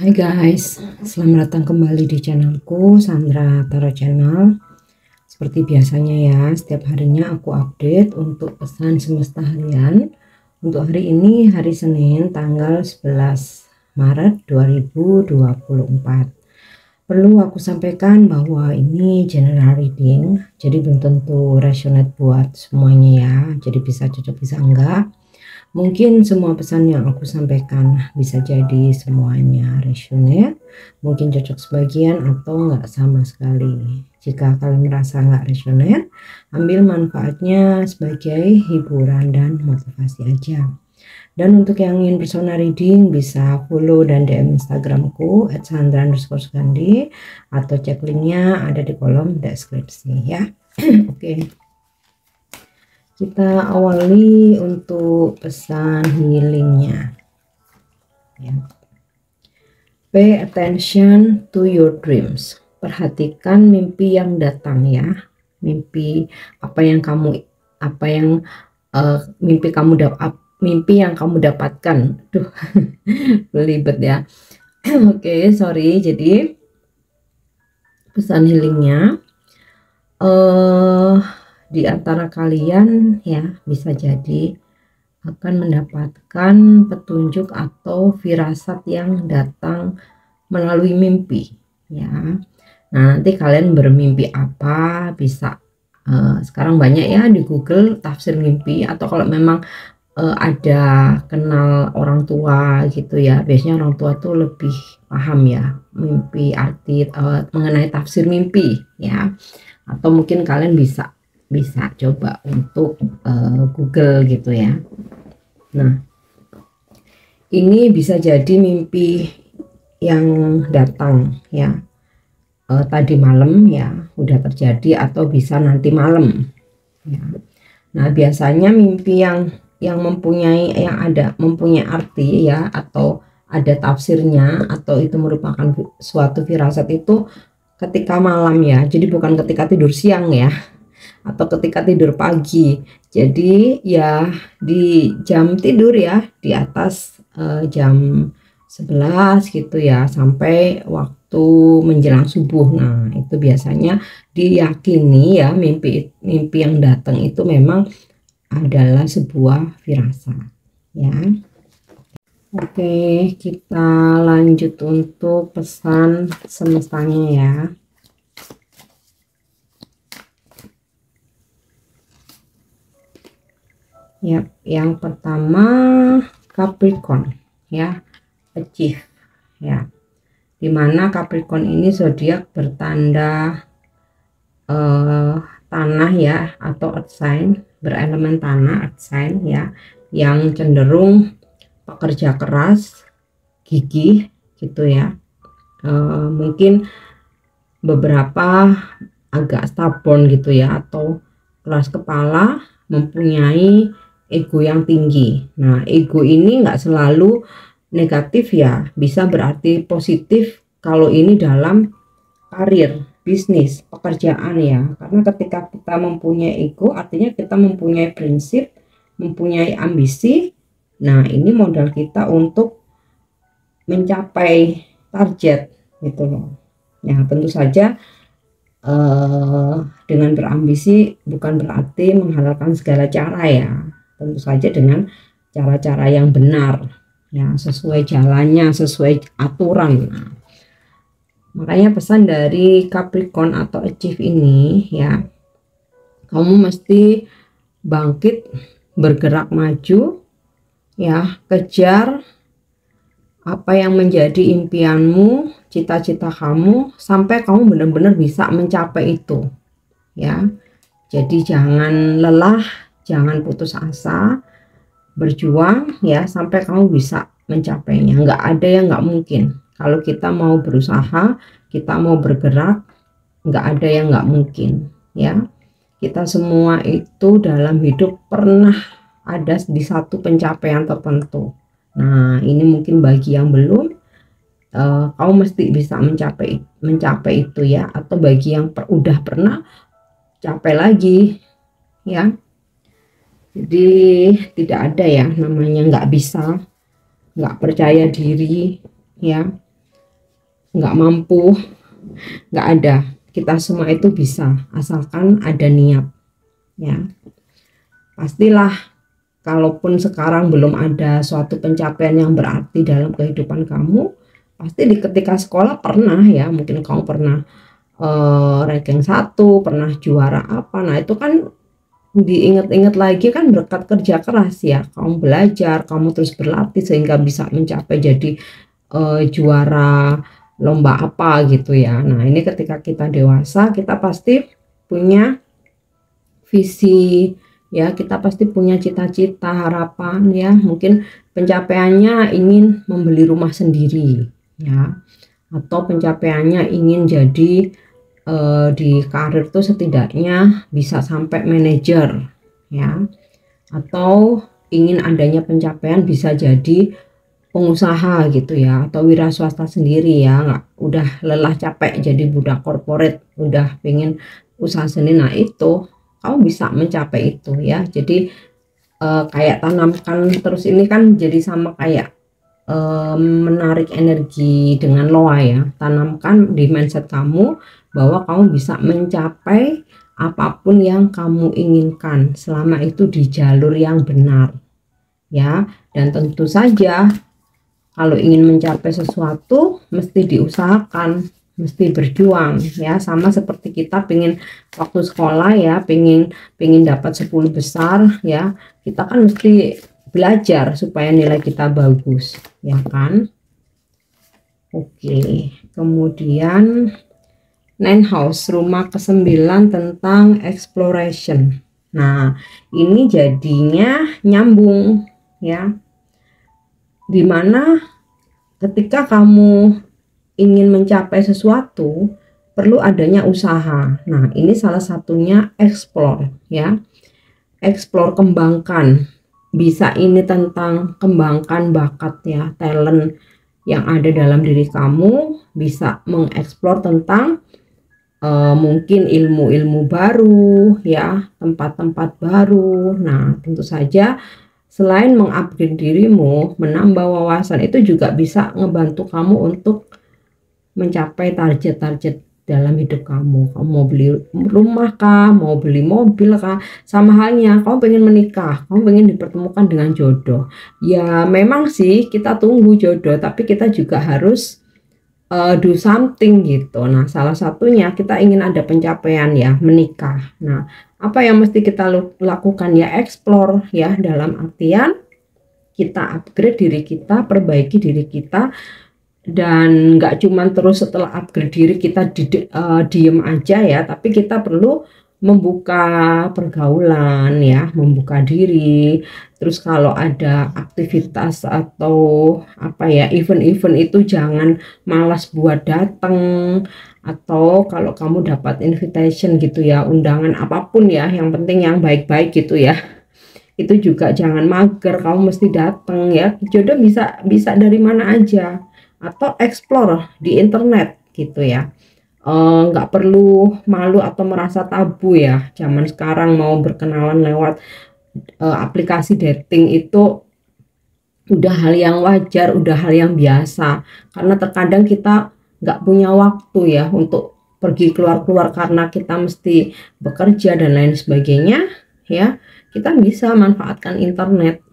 Hai guys, selamat datang kembali di channelku Sandra Tarot Channel. Seperti biasanya ya, setiap harinya aku update untuk pesan semesta harian. Untuk hari ini, hari Senin, tanggal 11 Maret 2024. Perlu aku sampaikan bahwa ini general reading, jadi belum tentu resonate buat semuanya ya. Jadi bisa cocok, bisa enggak. Mungkin semua pesan yang aku sampaikan bisa jadi semuanya resonate, mungkin cocok sebagian atau enggak sama sekali. Jika kalian merasa enggak resonate, ambil manfaatnya sebagai hiburan dan motivasi aja. Dan untuk yang ingin personal reading bisa follow dan DM Instagramku @sandra_sugandi atau cek linknya ada di kolom deskripsi ya. Oke. Kita awali untuk pesan healingnya ya. Pay attention to your dreams. Perhatikan mimpi yang datang ya. Mimpi mimpi yang kamu dapatkan. Duh, belibet ya. Oke, sorry. Jadi pesan healingnya di antara kalian ya bisa jadi akan mendapatkan petunjuk atau firasat yang datang melalui mimpi ya. Nah, nanti kalian bermimpi apa bisa sekarang banyak ya di Google tafsir mimpi, atau kalau memang ada kenal orang tua gitu ya, biasanya orang tua tuh lebih paham ya mimpi, arti mengenai tafsir mimpi ya. Atau mungkin kalian bisa coba untuk Google gitu ya. Nah, ini bisa jadi mimpi yang datang ya tadi malam ya udah terjadi, atau bisa nanti malam ya. Nah, biasanya mimpi yang mempunyai arti ya, atau ada tafsirnya, atau itu merupakan suatu firasat itu ketika malam ya. Jadi bukan ketika tidur siang ya, atau ketika tidur pagi. Jadi ya di jam tidur ya, di atas jam 11 gitu ya, sampai waktu menjelang subuh. Nah, itu biasanya diyakini ya mimpi yang datang itu memang adalah sebuah firasat ya. Oke, kita lanjut untuk pesan semestanya ya. Ya, yang pertama Capricorn ya, achieve ya. Dimana Capricorn ini zodiak bertanda tanah ya, atau earth sign, berelemen tanah, earth sign ya, yang cenderung pekerja keras, gigih gitu ya. Mungkin beberapa agak stubborn gitu ya, atau keras kepala, mempunyai ego yang tinggi. Nah, ego ini nggak selalu negatif ya, bisa berarti positif kalau ini dalam karir, bisnis, pekerjaan ya. Karena ketika kita mempunyai ego, artinya kita mempunyai prinsip, mempunyai ambisi. Nah, ini modal kita untuk mencapai target gitu loh. Ya, tentu saja dengan berambisi bukan berarti menghalalkan segala cara ya. Tentu saja dengan cara-cara yang benar ya, sesuai jalannya, sesuai aturan. Nah, makanya pesan dari Capricorn atau achieve ini ya, kamu mesti bangkit, bergerak maju ya, kejar apa yang menjadi impianmu, cita-cita kamu, sampai kamu benar-benar bisa mencapai itu ya. Jadi jangan lelah, jangan putus asa, berjuang ya sampai kamu bisa mencapainya. Nggak ada yang nggak mungkin. Kalau kita mau berusaha, kita mau bergerak, nggak ada yang nggak mungkin ya. Kita semua itu dalam hidup pernah ada di satu pencapaian tertentu. Nah, ini mungkin bagi yang belum, kamu mesti bisa mencapai itu ya. Atau bagi yang udah pernah, capai lagi ya. Jadi tidak ada ya namanya nggak bisa, nggak percaya diri ya. nggak mampu, nggak ada. Kita semua itu bisa, asalkan ada niat ya. Pastilah kalaupun sekarang belum ada suatu pencapaian yang berarti dalam kehidupan kamu, pasti di ketika sekolah pernah ya, mungkin kamu pernah ranking 1, pernah juara apa. Nah itu kan diingat-ingat lagi kan berkat kerja keras ya, kamu belajar, kamu terus berlatih sehingga bisa mencapai jadi juara lomba apa gitu ya. Nah ini ketika kita dewasa, kita pasti punya visi ya, kita pasti punya cita-cita, harapan ya, mungkin pencapaiannya ingin membeli rumah sendiri ya, atau pencapaiannya ingin jadi di karir tuh setidaknya bisa sampai manajer ya, atau ingin adanya pencapaian bisa jadi pengusaha gitu ya, atau wira swasta sendiri ya, nggak udah lelah capek jadi budak korporat, udah pengen usaha sendiri. Nah itu kamu bisa mencapai itu ya. Jadi kayak tanamkan terus, ini kan jadi sama kayak menarik energi dengan loa ya. Tanamkan di mindset kamu bahwa kamu bisa mencapai apapun yang kamu inginkan selama itu di jalur yang benar ya. Dan tentu saja kalau ingin mencapai sesuatu mesti diusahakan, mesti berjuang ya. Sama seperti kita pengen waktu sekolah ya, pengen dapat 10 besar ya, kita kan mesti belajar supaya nilai kita bagus ya kan. Oke, kemudian Nine House, rumah ke-9 tentang exploration. Nah ini jadinya nyambung ya, dimana ketika kamu ingin mencapai sesuatu perlu adanya usaha. Nah ini salah satunya explore ya, explore, kembangkan. Bisa ini tentang kembangkan bakat ya, talent yang ada dalam diri kamu, bisa mengeksplor tentang mungkin ilmu-ilmu baru ya, tempat-tempat baru. Nah tentu saja selain mengupgrade dirimu, menambah wawasan, itu juga bisa ngebantu kamu untuk mencapai target-target dalam hidup kamu. Kamu mau beli rumah kah, mau beli mobil kah, sama halnya kamu pengen menikah, kamu pengen dipertemukan dengan jodoh. Ya memang sih kita tunggu jodoh, tapi kita juga harus do something gitu. Nah salah satunya kita ingin ada pencapaian ya, menikah. Nah apa yang mesti kita lakukan ya, explore ya, dalam artian kita upgrade diri kita, perbaiki diri kita. Dan nggak cuman terus setelah upgrade diri kita diem aja ya, tapi kita perlu membuka pergaulan ya, membuka diri. Terus kalau ada aktivitas atau apa ya, event-event itu jangan malas buat datang. Atau kalau kamu dapat invitation gitu ya, undangan apapun ya, yang penting yang baik-baik gitu ya, itu juga jangan mager, kamu mesti datang ya. Jodoh bisa dari mana aja. Atau explore di internet gitu ya, nggak perlu malu atau merasa tabu ya. Zaman sekarang mau berkenalan lewat aplikasi dating itu udah hal yang wajar, udah hal yang biasa, karena terkadang kita nggak punya waktu ya untuk pergi keluar-keluar karena kita mesti bekerja dan lain sebagainya ya. Kita bisa manfaatkan internet,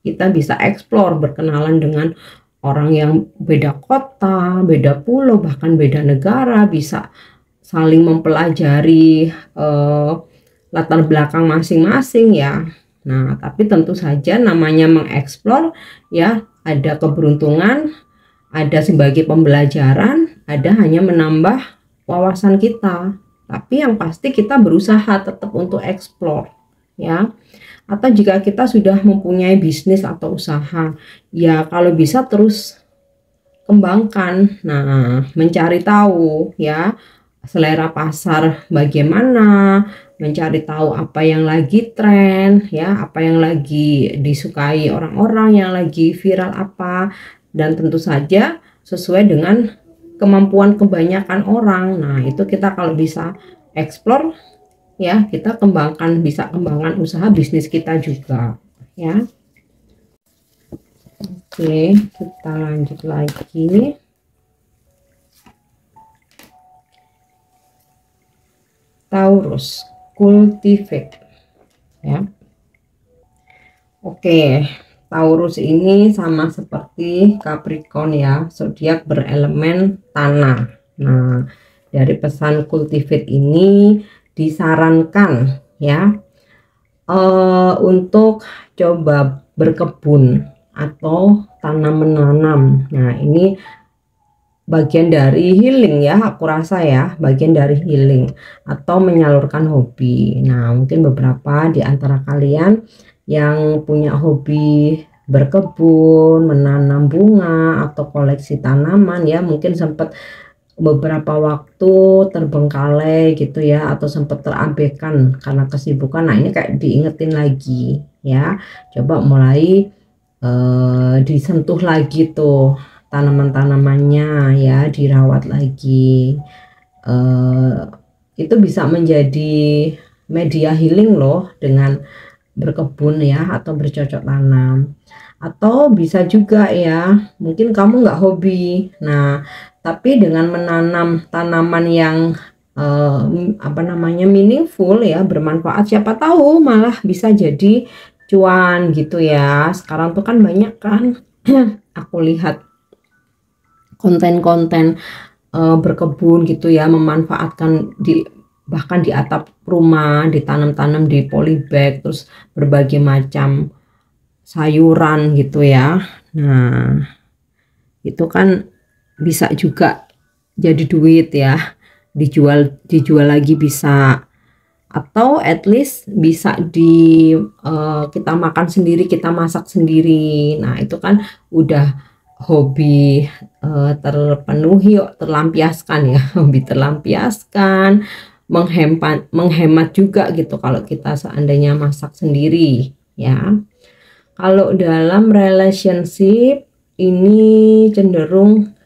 kita bisa explore, berkenalan dengan orang yang beda kota, beda pulau, bahkan beda negara, bisa saling mempelajari latar belakang masing-masing ya. Nah, tapi tentu saja namanya mengeksplor ya, ada keberuntungan, ada sebagai pembelajaran, ada hanya menambah wawasan kita. Tapi yang pasti kita berusaha tetap untuk eksplor ya. Atau jika kita sudah mempunyai bisnis atau usaha ya, kalau bisa terus kembangkan. Nah mencari tahu ya selera pasar bagaimana, mencari tahu apa yang lagi tren ya, apa yang lagi disukai orang-orang, yang lagi viral apa, dan tentu saja sesuai dengan kemampuan kebanyakan orang. Nah itu kita kalau bisa explore ya, kita kembangkan, bisa kembangkan usaha bisnis kita juga ya. Oke, kita lanjut lagi. Taurus, cultivate ya. Oke, Taurus ini sama seperti Capricorn ya, zodiak berelemen tanah. Nah, dari pesan cultivate ini disarankan ya untuk coba berkebun atau tanam menanam. Nah, ini bagian dari healing ya, aku rasa ya, bagian dari healing atau menyalurkan hobi. Nah, mungkin beberapa di antara kalian yang punya hobi berkebun, menanam bunga atau koleksi tanaman ya, mungkin sempat beberapa waktu terbengkalai gitu ya, atau sempat terabaikan karena kesibukan. Nah, ini kayak diingetin lagi ya, coba mulai disentuh lagi tuh tanaman-tanamannya ya, dirawat lagi. Itu bisa menjadi media healing loh dengan berkebun ya, atau bercocok tanam. Atau bisa juga ya, mungkin kamu nggak hobi, nah tapi dengan menanam tanaman yang apa namanya meaningful ya, bermanfaat, siapa tahu malah bisa jadi cuan gitu ya. Sekarang tuh kan banyak kan aku lihat konten-konten berkebun gitu ya, memanfaatkan bahkan di atap rumah ditanam-tanam di polybag, terus berbagai macam sayuran gitu ya. Nah, itu kan bisa juga jadi duit ya, dijual lagi bisa, atau at least bisa kita makan sendiri, kita masak sendiri. Nah, itu kan udah hobi terpenuhi, terlampiaskan ya. Hobi terlampiaskan, menghemat juga gitu kalau kita seandainya masak sendiri ya. Kalau dalam relationship ini cenderung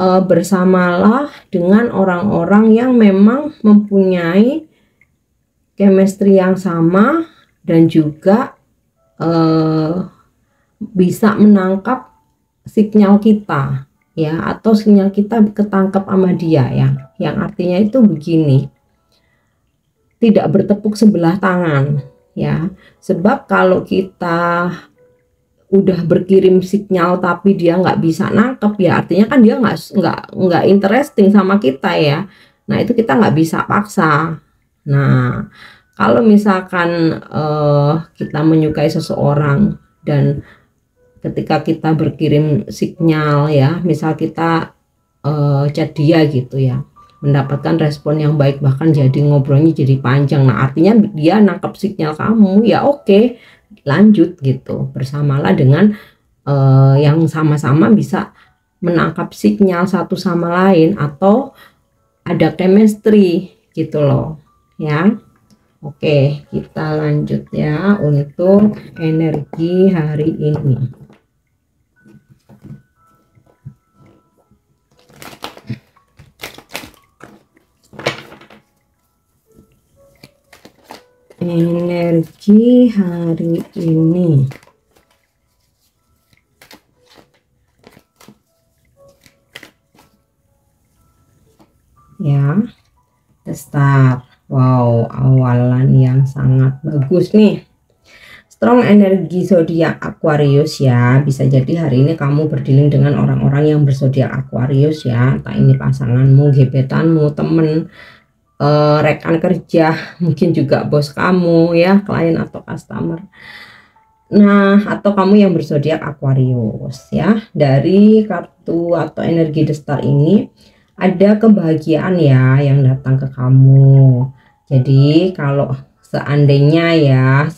bersamalah dengan orang-orang yang memang mempunyai chemistry yang sama dan juga bisa menangkap sinyal kita ya, atau sinyal kita ketangkap sama dia ya, yang artinya itu begini, tidak bertepuk sebelah tangan ya. Sebab kalau kita udah berkirim sinyal tapi dia nggak bisa nangkep ya, artinya kan dia nggak interesting sama kita ya. Nah, itu kita nggak bisa paksa. Nah, kalau misalkan kita menyukai seseorang dan ketika kita berkirim sinyal ya, misal kita chat dia gitu ya, mendapatkan respon yang baik, bahkan jadi ngobrolnya jadi panjang. Nah, artinya dia nangkep sinyal kamu ya, oke, lanjut gitu, bersamalah dengan yang sama-sama bisa menangkap sinyal satu sama lain atau ada chemistry gitu loh ya. Oke, kita lanjut ya untuk energi hari ini. Energi hari ini ya, The Star. Wow, awalan yang sangat bagus nih. Strong energi zodiak Aquarius ya. Bisa jadi hari ini kamu berdealing dengan orang-orang yang berzodiak Aquarius ya. Entah ini pasanganmu, gebetanmu, temen, rekan kerja, mungkin juga bos kamu ya, klien atau customer. Nah, atau kamu yang berzodiak Aquarius ya. Dari kartu atau energi The Star ini ada kebahagiaan ya yang datang ke kamu. Jadi kalau seandainya ya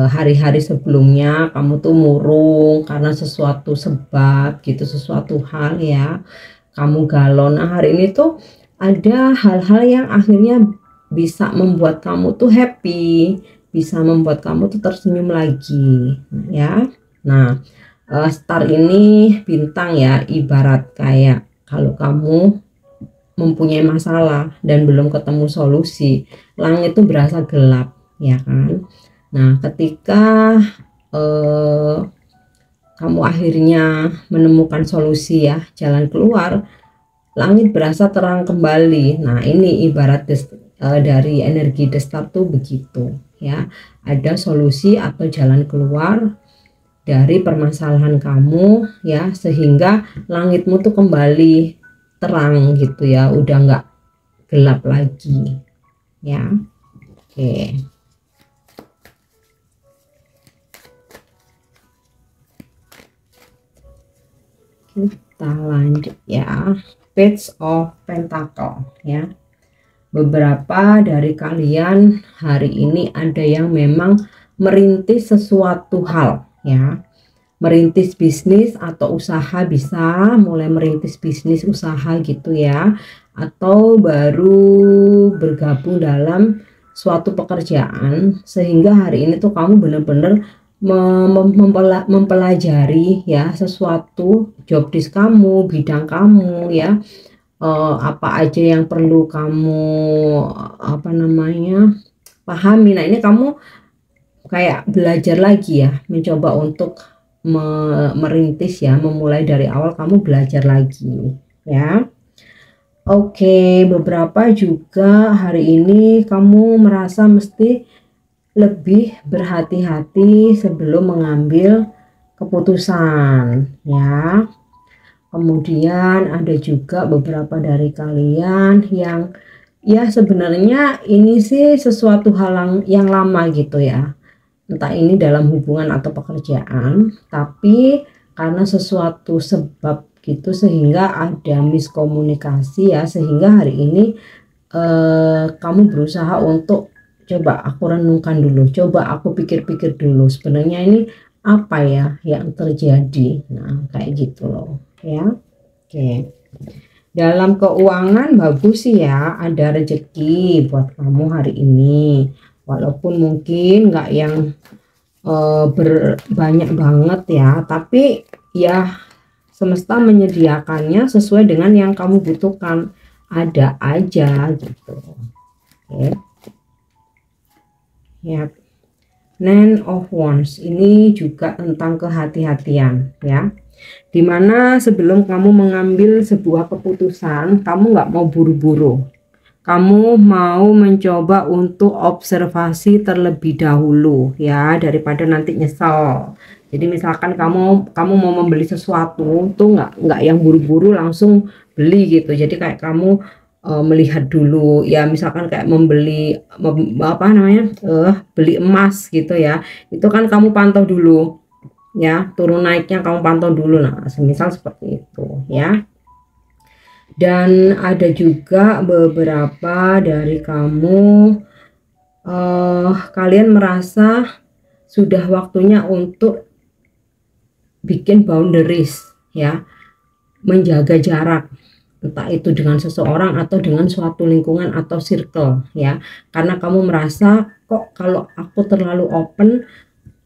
hari-hari sebelumnya kamu tuh murung karena sesuatu sebab gitu, sesuatu hal ya, kamu galau. Nah, hari ini tuh ada hal-hal yang akhirnya bisa membuat kamu tuh happy, bisa membuat kamu tuh tersenyum lagi ya. Nah, star ini bintang ya, ibarat kayak kalau kamu mempunyai masalah dan belum ketemu solusi, langit itu berasa gelap ya kan. Nah, ketika kamu akhirnya menemukan solusi ya, jalan keluar, langit berasa terang kembali. Nah, ini ibarat dari energi The Star tuh begitu ya, ada solusi atau jalan keluar dari permasalahan kamu ya, sehingga langitmu tuh kembali terang gitu ya, udah nggak gelap lagi ya. Oke, kita lanjut ya, Page of Pentacle ya. Beberapa dari kalian hari ini ada yang memang merintis sesuatu hal ya, merintis bisnis atau usaha, bisa mulai merintis bisnis usaha gitu ya, atau baru bergabung dalam suatu pekerjaan, sehingga hari ini tuh kamu benar-benar mempelajari ya sesuatu job desk kamu, bidang kamu ya, apa aja yang perlu kamu apa namanya pahami. Nah ini kamu kayak belajar lagi ya, mencoba untuk merintis ya, memulai dari awal, kamu belajar lagi ya. Oke, beberapa juga hari ini kamu merasa mesti lebih berhati-hati sebelum mengambil keputusan ya. Kemudian ada juga beberapa dari kalian yang ya sebenarnya ini sih sesuatu hal yang lama gitu ya, entah ini dalam hubungan atau pekerjaan, tapi karena sesuatu sebab gitu sehingga ada miskomunikasi ya, sehingga hari ini kamu berusaha untuk coba aku renungkan dulu, coba aku pikir-pikir dulu sebenarnya ini apa ya yang terjadi. Nah kayak gitu loh ya. Oke, dalam keuangan bagus sih ya, ada rezeki buat kamu hari ini, walaupun mungkin nggak yang berbanyak banget ya, tapi ya semesta menyediakannya sesuai dengan yang kamu butuhkan, ada aja gitu. Oke ya, Nine of Wands ini juga tentang kehati-hatian ya, dimana sebelum kamu mengambil sebuah keputusan, kamu nggak mau buru-buru, kamu mau mencoba untuk observasi terlebih dahulu ya, daripada nanti nyesel. Jadi misalkan kamu mau membeli sesuatu tuh nggak yang buru-buru langsung beli gitu, jadi kayak kamu melihat dulu ya, misalkan kayak membeli apa namanya beli emas gitu ya, itu kan kamu pantau dulu ya, turun naiknya kamu pantau dulu. Nah semisal seperti itu ya. Dan ada juga beberapa dari kamu kalian merasa sudah waktunya untuk bikin boundaries ya, menjaga jarak, entah itu dengan seseorang atau dengan suatu lingkungan atau circle ya, karena kamu merasa kok kalau aku terlalu open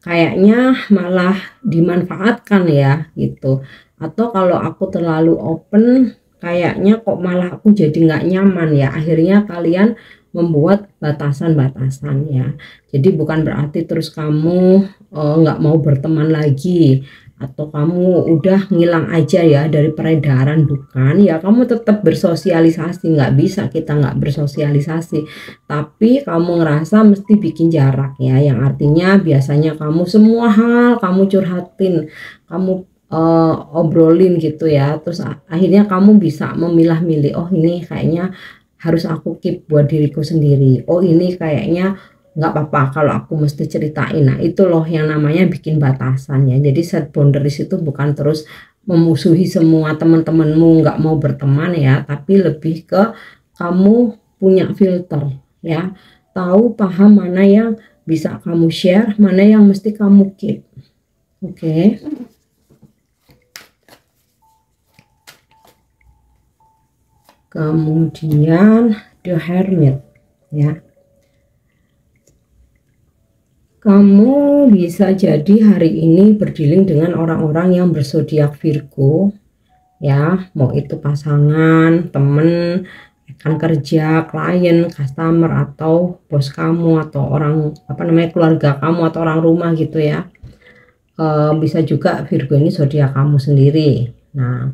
kayaknya malah dimanfaatkan ya gitu, atau kalau aku terlalu open kayaknya kok malah aku jadi nggak nyaman ya. Akhirnya kalian membuat batasan-batasan ya, jadi bukan berarti terus kamu nggak mau berteman lagi atau kamu udah ngilang aja ya dari peredaran, bukan ya, kamu tetap bersosialisasi, nggak bisa kita nggak bersosialisasi, tapi kamu ngerasa mesti bikin jarak ya, yang artinya biasanya kamu semua hal kamu curhatin, kamu obrolin gitu ya, terus akhirnya kamu bisa memilah-milih, oh ini kayaknya harus aku keep buat diriku sendiri, oh ini kayaknya nggak apa-apa kalau aku mesti ceritain. Nah itu loh yang namanya bikin batasan ya. Jadi set boundaries itu bukan terus memusuhi semua teman-temanmu, nggak mau berteman ya, tapi lebih ke kamu punya filter ya, tahu paham mana yang bisa kamu share, mana yang mesti kamu keep. Oke. Kemudian The Hermit ya, kamu bisa jadi hari ini berdealing dengan orang-orang yang berzodiak Virgo ya, mau itu pasangan, temen, rekan kerja, klien, customer, atau bos kamu, atau orang apa namanya keluarga kamu, atau orang rumah gitu ya. Bisa juga Virgo ini zodiak kamu sendiri. Nah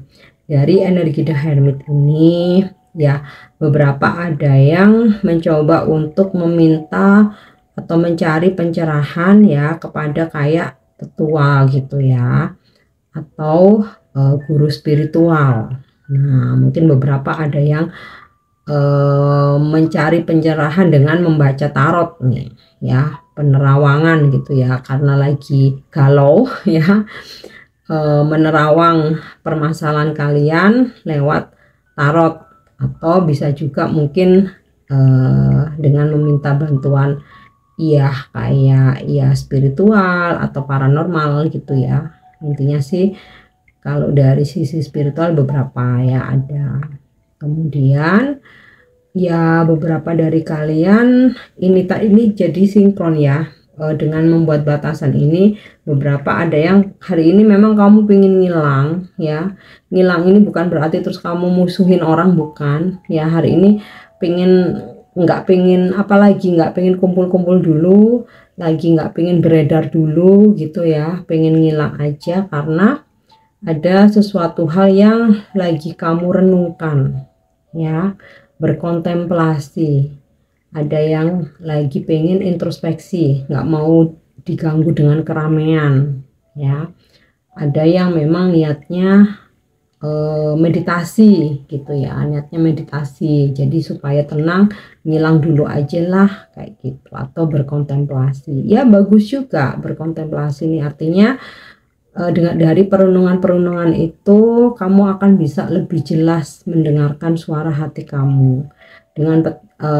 dari energi The Hermit ini ya. Beberapa ada yang mencoba untuk meminta atau mencari pencerahan ya kepada kayak tetua gitu ya, atau guru spiritual. Nah, mungkin beberapa ada yang mencari pencerahan dengan membaca tarot nih ya, penerawangan gitu ya, karena lagi galau ya, menerawang permasalahan kalian lewat tarot, atau bisa juga mungkin dengan meminta bantuan iya kayak iya spiritual atau paranormal gitu ya. Intinya sih kalau dari sisi spiritual beberapa ya ada. Kemudian ya beberapa dari kalian ini jadi sinkron ya, dengan membuat batasan ini. Beberapa ada yang hari ini memang kamu pengen ngilang ya. Ngilang ini bukan berarti terus kamu musuhin orang, bukan ya. Hari ini pengen, nggak pengen apalagi, nggak pengen kumpul-kumpul dulu lagi, nggak pengen beredar dulu gitu ya, pengen ngilang aja karena ada sesuatu hal yang lagi kamu renungkan ya, berkontemplasi. Ada yang lagi pengen introspeksi, nggak mau diganggu dengan keramaian ya. Ada yang memang niatnya meditasi gitu ya, niatnya meditasi jadi supaya tenang, ngilang dulu aja lah kayak gitu, atau berkontemplasi ya. Bagus juga berkontemplasi nih, artinya dengan dari perenungan-perenungan itu kamu akan bisa lebih jelas mendengarkan suara hati kamu, dengan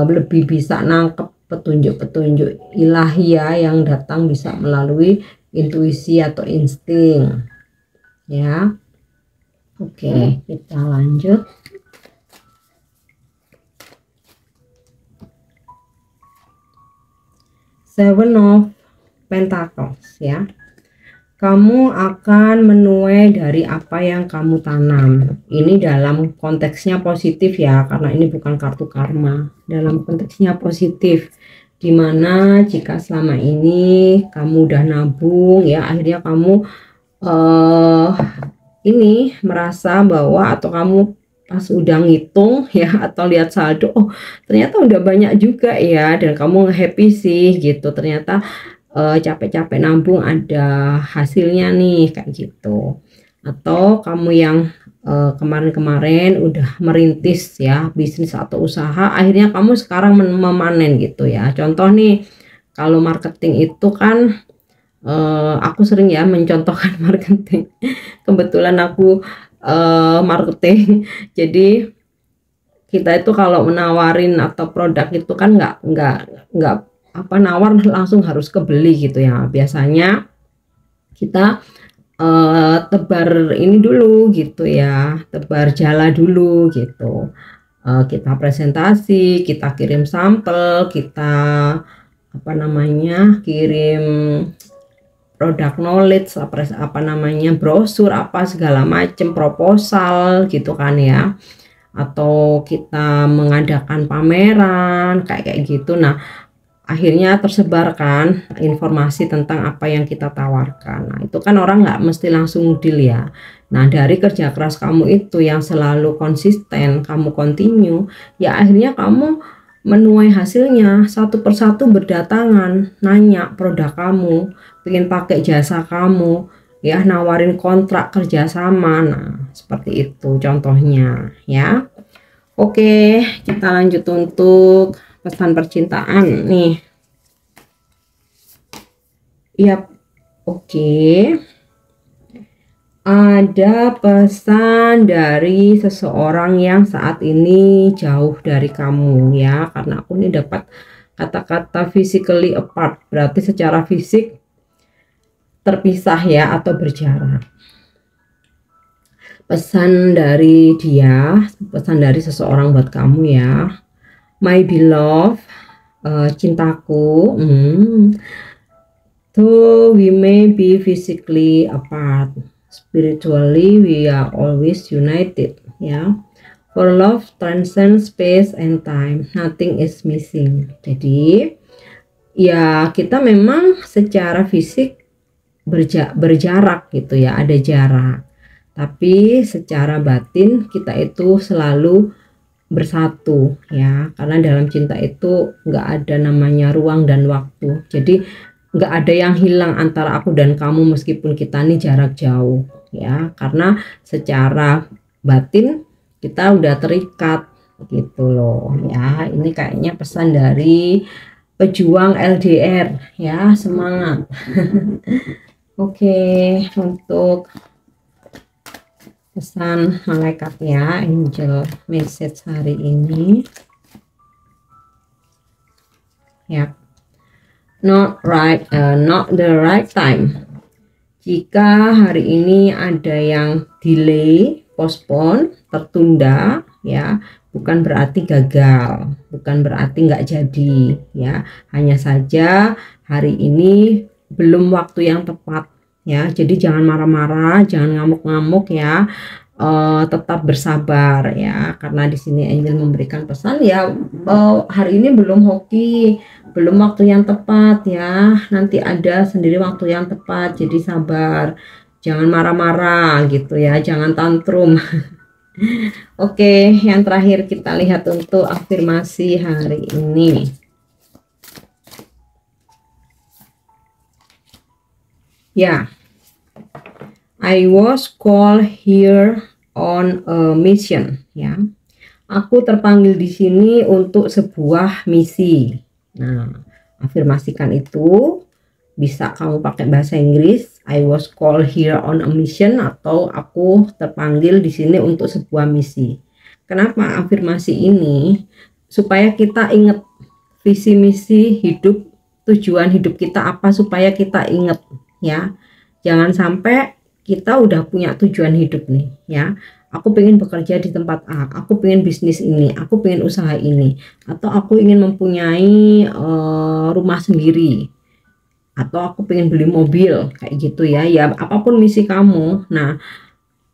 lebih bisa nangkep petunjuk-petunjuk ilahi ya yang datang bisa melalui intuisi atau insting ya. Oke, kita lanjut. Seven of Pentacles ya. Kamu akan menuai dari apa yang kamu tanam. Ini dalam konteksnya positif ya, karena ini bukan kartu karma. Dalam konteksnya positif, dimana jika selama ini kamu udah nabung ya, akhirnya kamu ini merasa bahwa, atau kamu pas udah ngitung ya atau lihat saldo, oh ternyata udah banyak juga ya, dan kamu happy sih gitu, ternyata capek-capek nabung ada hasilnya nih kayak gitu. Atau kamu yang kemarin-kemarin udah merintis ya bisnis atau usaha, akhirnya kamu sekarang memanen gitu ya. Contoh nih, kalau marketing itu kan aku sering ya mencontohkan marketing. Kebetulan aku marketing. Jadi kita itu kalau menawarin atau produk itu kan nggak apa nawar langsung harus kebeli gitu ya. Biasanya kita tebar ini dulu gitu ya, tebar jala dulu gitu. Kita presentasi, kita kirim sampel, kita apa namanya, kirim produk knowledge, apa namanya, brosur apa segala macam, proposal gitu kan ya, atau kita mengadakan pameran kayak gitu. Nah akhirnya tersebarkan informasi tentang apa yang kita tawarkan. Nah itu kan orang nggak mesti langsung deal ya. Nah dari kerja keras kamu itu yang selalu konsisten, kamu continue ya, akhirnya kamu menuai hasilnya. Satu persatu berdatangan nanya produk kamu, pengen pakai jasa kamu ya, nawarin kontrak kerjasama. Nah seperti itu contohnya ya. Oke, kita lanjut untuk pesan percintaan nih. Yap, oke. Ada pesan dari seseorang yang saat ini jauh dari kamu ya, karena aku ini dapat kata-kata physically apart, berarti secara fisik terpisah ya atau berjarak. Pesan dari dia, pesan dari seseorang buat kamu ya. My beloved, cintaku, though we may be physically apart, spiritually we are always united ya. For love transcends space and time, nothing is missing. Jadi ya kita memang secara fisik berjarak gitu ya, ada jarak, tapi secara batin kita itu selalu bersatu ya, karena dalam cinta itu nggak ada namanya ruang dan waktu. Jadi nggak ada yang hilang antara aku dan kamu meskipun kita nih jarak jauh ya, karena secara batin kita udah terikat gitu loh ya. Ini kayaknya pesan dari pejuang LDR ya, semangat. Oke, untuk pesan malaikat ya, angel message hari ini ya. Not the right time. Jika hari ini ada yang delay, postpone, tertunda ya, bukan berarti gagal, bukan berarti nggak jadi ya, hanya saja hari ini belum waktu yang tepat ya. Jadi jangan marah-marah, jangan ngamuk-ngamuk ya. Tetap bersabar ya, karena di sini Angel memberikan pesan ya, hari ini belum hoki, belum waktu yang tepat ya, nanti ada sendiri waktu yang tepat, jadi sabar, jangan marah-marah gitu ya, jangan tantrum. Oke, yang terakhir kita lihat untuk afirmasi hari ini ya. I was called here on a mission ya. Aku terpanggil di sini untuk sebuah misi. Nah, afirmasikan itu. Bisa kamu pakai bahasa Inggris, I was called here on a mission, atau aku terpanggil di sini untuk sebuah misi. Kenapa afirmasi ini? Supaya kita ingat visi misi hidup, tujuan hidup kita apa, supaya kita ingat ya. Jangan sampai kita udah punya tujuan hidup nih ya, aku pengen bekerja di tempat A, aku pengen bisnis ini, aku pengen usaha ini, atau aku ingin mempunyai rumah sendiri, atau aku pengen beli mobil kayak gitu ya, ya apapun misi kamu. Nah,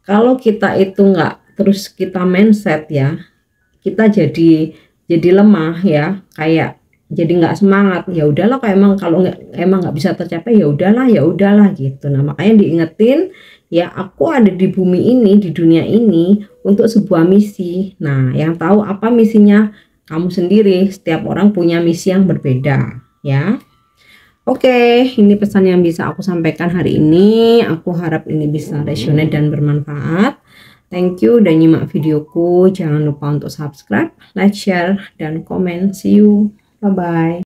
kalau kita itu nggak terus kita mindset ya, kita jadi lemah ya, kayak jadi nggak semangat. Ya udahlah, kayak emang nggak bisa tercapai, ya udahlah gitu. Nah, makanya diingetin ya, aku ada di bumi ini, di dunia ini untuk sebuah misi. Nah, yang tahu apa misinya kamu sendiri. Setiap orang punya misi yang berbeda ya. Oke, ini pesan yang bisa aku sampaikan hari ini. Aku harap ini bisa resonate dan bermanfaat. Thank you udah nyimak videoku. Jangan lupa untuk subscribe, like, share, dan komen. See you. Bye-bye.